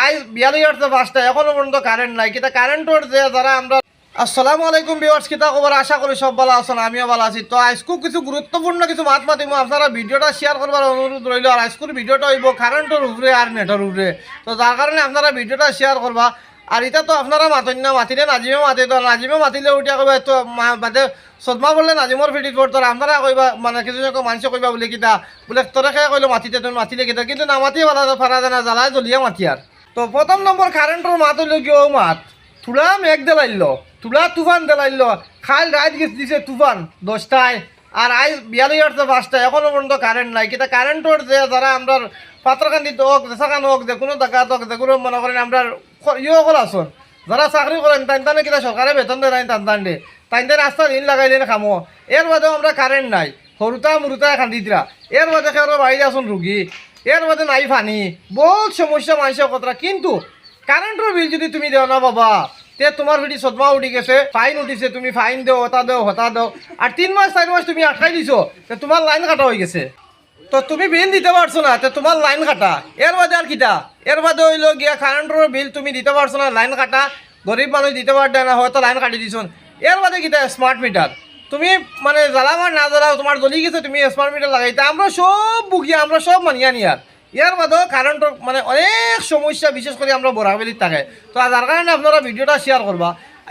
আজ 42:05 এখনো পর্যন্ত কারেন্ট নাই। কিতা কারেন্টর যে যারা আমরা আসসালামু আলাইকুম ভিউয়ার্স, কিতা খবর? আশা করি সব ভালো আছেন, আমিও ভালো আছি। তো আজকে কিছু গুরুত্বপূর্ণ কিছু মাত মাতিম, আপনারা ভিডিওটা শেয়ার করবার অনুরোধ রইল। আর আজকের ভিডিওটা হইব কারেন্টের উপরে আর নেটের উপরে। তো যার কারণে আপনারা ভিডিওটা শেয়ার করবা। আর এটা তো আপনারা মাতেন না, মাতিলে নাজিমে মাতি, তো নাজিমে মাতিলে উঠিয়া কইবা তো বাদে সদমা বললে নাজিমর ফিটিত পড়তো। আপনারা কইবা মানে কিছু মানুষ কইবা বলে কিতা বলে তোরা খেয়ে কইলো মাতিতে, তুমি মাতিলে কিতা, কিন্তু নামাতিয়ে পারা যায় না, জ্বালায় জ্বলিয়া মাতি। আর তো প্রথম নম্বর কারেন্টের মাত হইল কি ও মাত তুলা মেঘ দেলাইল, তুলা তুফান দেলাইল, খাল রাত দিছে তুফান 10টায়। আর আজ 42:05 এখনো পর্যন্ত কারেন্ট নাই। কিতা কারেন্টর যে যারা আমরা পাত্রকান্দিত হোক, দেশাকান হোক, যে কোনো জায়গাত হোক, যে কোনো মনে করেন আমরা ইয়ে সকল আসুন যারা চাকরি করেন তাই কিতা সরকারে বেতন দেয় নাই, তাই রাস্তা দিন লাগাইলেন খামো। এর বাদেও আমরা কারেন্ট নাই, সরুতা মুরুতা খান্দিতরা। এর বাদে কেউ বাড়িতে আসুন রুগী, এর বাদে নাই পানি, বহুত সমস্যা মানুষের কথা। কিন্তু কারেন্টের বিল যদি তুমি দেও না বাবা, তে তোমার ভিডি সদমা উঠি গেছে, ফাইন উঠিছে, তুমি ফাইন দেও, হতা দেও, হতা দেও। আর 3 মাস 4 মাস তুমি আটকাই দিছো, তে তোমার লাইন কাটা হয়ে গেছে। তো তুমি বিল দিতে পারছো না, তে তোমার লাইন কাটা। এর বাদে আর কিটা? এর বাদে হইলো গিয়া কারেন্টের বিল তুমি দিতে পারছো না, লাইন কাটা। গরিব মানুষ দিতে পারবে না, হয়তো লাইন কাটি দিছ। এর বাদে কিটা? Smart meter. তুমি মানে জ্বালাবার না জ্বালাও, তোমার জ্বলি গেছে, তুমি স্মার্ট মিটার লাগাইতে। আমরা সব বুকিয়া, আমরা সব মানিয়া নিয়ার। ইয়ার বাদেও কারেন্টের মানে অনেক সমস্যা, বিশেষ করে আমরা বরাবেলির থাকে। তো যার কারণে আপনারা ভিডিওটা শেয়ার করবা।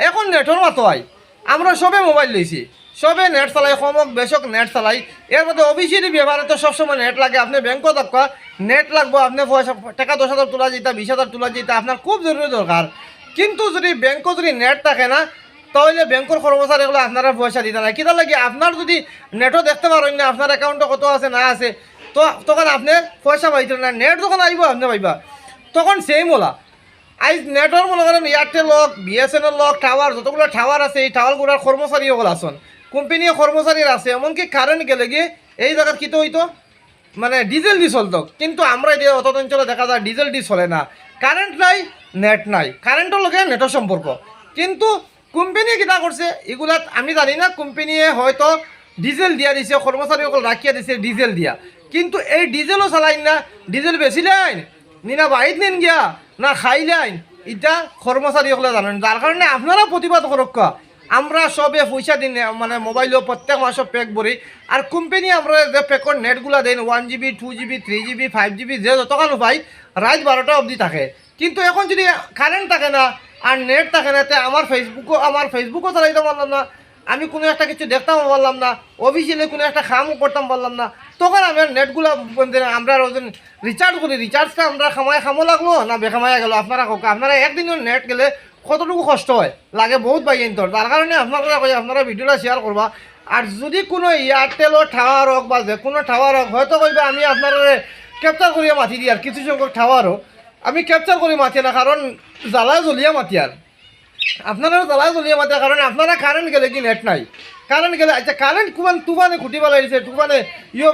এখন নেটর মাতো হয়, আমরা সবে মোবাইল লইছি, সবে নেট চালাই, কমক বেশক নেট চালাই। এর মধ্যে অফিসিয়ালি ব্যবহারে তো সবসময় নেট লাগে। আপনি ব্যাংকও দেখা নেট লাগবো, আপনি টাকা 10,000 তোলা যেটা, 20,000 তোলা যেটা আপনার খুব জরুরি দরকার। কিন্তু যদি ব্যাংকও যদি নেট থাকে না, তাহলে ব্যাংকের কর্মচারীগুলো আপনারা পয়সা দিতে না। কিতা লাগে? আপনার যদি নেটও দেখতে পারেন না আপনার অ্যাকাউন্টে কত আছে না আছে, তো তখন আপনি পয়সা পাইতেন না। নেট যখন আইব আপনি পাইবা, তখন সেই মোলা আজ নেটর মনে করেন এয়ারটেল হোক, বিএসএনএল হোক, টাওয়ার, যতগুলো টাওয়ার আছে এই টাওয়ারগুলোর কর্মচারী ওগুলো আসন, কোম্পানি কর্মচারীর আছে। এমনকি কারেন্ট গেলে গিয়ে এই জায়গার কী তো হইতো মানে ডিজেল দিয়ে চলতো। কিন্তু আমরা এই অত অঞ্চলে দেখা যায় ডিজেল দিয়ে চলে না, কারেন্ট নাই, নেট নাই, কারেন্টের লগে নেটের সম্পর্ক। কিন্তু কোম্পানি কিতা করছে এগুলাত আমি জানি না, কোম্পানিয়ে হয়তো ডিজেল দিয়া দিছে, কর্মচারীসকল রাখিয়া দিছে ডিজেল দিয়া। কিন্তু এই ডিজেলও চালাইন না, ডিজেল বেচিলেন নিনা বাড়িত নিন গিয়া না খাইলেন, এটা কর্মচারীসকলে জানেন। যার কারণে আপনারা প্রতিবাদ করক। আমরা সবে পয়সা দিন মানে মোবাইলও প্রত্যেক মাসে প্যাক ভরি। আর কোম্পানি আমরা যে প্যাকর নেটগুলো দেন 1 GB 2 GB 3 GB 5 GB যে যতক্ষণ পাই রাত 12টা অবধি থাকে। কিন্তু এখন যদি কারেন্ট থাকে না আর নেট থাকে না, তে আমার ফেসবুকও চালাইতে পারলাম না, আমি কোনো একটা কিছু দেখতাম পারলাম না, অফিসিয়ালি কোনো একটা কামও করতাম পারলাম না। তখন আমার নেটগুলো আমরা ওজন রিচার্জ করি, রিচার্জটা আমরা খামো লাগলো না বেখামায়া গেল। আপনারা কোক আপনারা একদিনের নেট গেলে কতটুকু কষ্ট হয় লাগে, বহুত বাইন্তর। তার কারণে আপনারা ভিডিওটা শেয়ার করবা। আর যদি কোনো এয়ারটেলও টাওয়ার হোক বা যে কোনো টাওয়ার হোক, হয়তো কইবে আমি আপনারা ক্যাপচার করিয়া মাতি দিই। আর কিছু সংখ্যক টাওয়ারও আমি ক্যাপচার করে মাতি না, কারণ জ্বালা জ্বলিয়া মাতি। আর আপনারাও জ্বালা জ্বলিয়া মাতি, কারণ আপনারা কারেন্ট গেলে কি নেট নাই, কারেন্ট গেলে আচ্ছা কারেন্ট কুমান তুফানে খুঁটি বালাই দিছে, তুফানে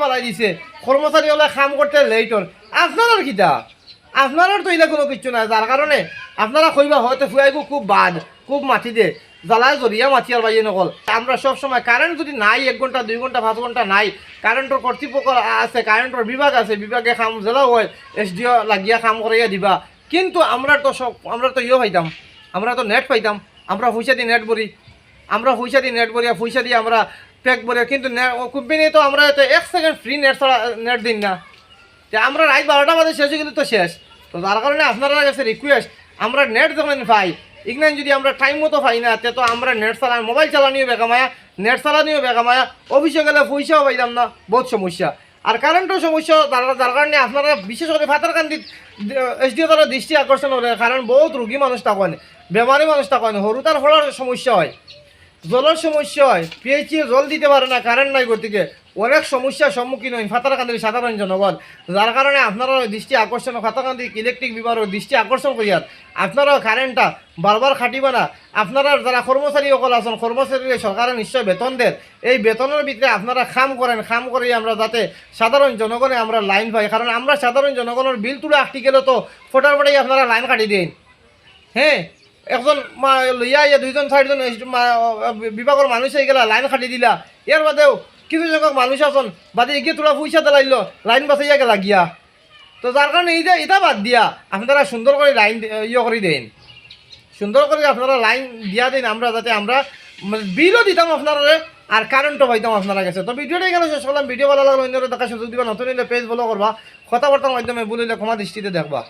বালাই দিছে, কর্মচারী হলে কাম করতে লেটর। আপনার কিতা? আপনার তো এটা কোনো কিছু নাই। যার কারণে আপনারা কইবা হয়তো ফুয়াইব খুব বাদ, খুব মাটি দে, জ্বালায় জরিয়া মাটি আর বাইয়ে নকল। আমরা সবসময় কারেন্ট যদি নাই 1 ঘন্টা 2 ঘন্টা 5 ঘন্টা নাই, কারেন্টের কর্তৃপক্ষ আছে, কারেন্টের বিভাগ আছে, বিভাগে কাম জেলা হয়, SDO লাগিয়া কাম করাইয়া দিবা। কিন্তু আমরা তো পাইতাম, আমরা তো নেট পাইতাম, আমরা পয়সা দিয়ে নেট ভরি, আমরা পয়সা দিয়ে নেট ভরিয়া পয়সা দিয়ে আমরা প্যাক ভরি। কিন্তু কোম্পানি তো আমরা 1 সেকেন্ড ফ্রি নেট ছাড়া নেট দিন না, যে আমরা রাত 12টা বাজে শেষ হয়ে গেলে তো শেষ। তো যার কারণে আপনারা কাছে রিকোয়েস্ট, আমরা নেট যখন পাই ইগনান যদি আমরা টাইম মতো পাই না, তে তো আমরা নেট চালাই, মোবাইল চালানিও বেকামায়া, নেট চালানিও বেকামায়া, অফিসে গেলে পয়সাও পাইতাম না, বহুত সমস্যা। আর কারেন্টের সমস্যা যার কারণে আপনারা বিশেষ করে ফাতারকান্দি SDO তারা দৃষ্টি আকর্ষণ করে। কারণ বহুত রোগী মানুষ থাকেন, বেমারি মানুষ থাকেন, হরুতার ফলার সমস্যা হয়, জলের সমস্যা হয়, PHC জল দিতে পারে না, কারেন্ট নাই গতিকে অনেক সমস্যার সম্মুখীন হয় ফাতারকান্দির সাধারণ জনগণ। যার কারণে আপনারা দৃষ্টি আকর্ষণ, ফাতারকান্দি ইলেকট্রিক বিভাগের দৃষ্টি আকর্ষণ করিয়ার আপনারাও কারেন্টটা বারবার খাটিবে না। আপনারা যারা কর্মচারী সকল আছেন, কর্মচারীরা সরকারের নিশ্চয় বেতন দেন, এই বেতনের ভিতরে আপনারা কাম করেন, কাম করে আমরা যাতে সাধারণ জনগণে আমরা লাইন পাই। কারণ আমরা সাধারণ জনগণের বিল তুলে আটটি গেলে তো ফোটার পরেই আপনারা লাইন কাটি দিন। হ্যাঁ, একজন লইয়া 2জন 4জন বিভাগের মানুষ হয়ে গেলা, লাইন কাটি দিলা। এর বাদেও কিছু সংখ্যক মানুষ আছেন বাদে এগিয়ে তোলা পয়সা দিলাইল, লাইন বাঁচাইয়া গেলা গিয়া। তো যার কারণে এই যে এটা বাদ দিয়া আপনারা সুন্দর করে লাইন ইয়ে করে দেন, সুন্দর করে আপনারা লাইন দিয়া দিন, আমরা যাতে আমরা বিলও দিতাম আপনারা আর কারেন্টও পাইতাম আপনারা কাছে। তো ভিডিওটা এখানে শেষ করলাম। ভিডিও ভালো লাগলো অন্যরা দেখার সুযোগ দিবা, নতুন হলে পেজ ফলো করবা, কথাবার্তার মাধ্যমে বলিলে ক্ষমা দৃষ্টিতে দেখবা।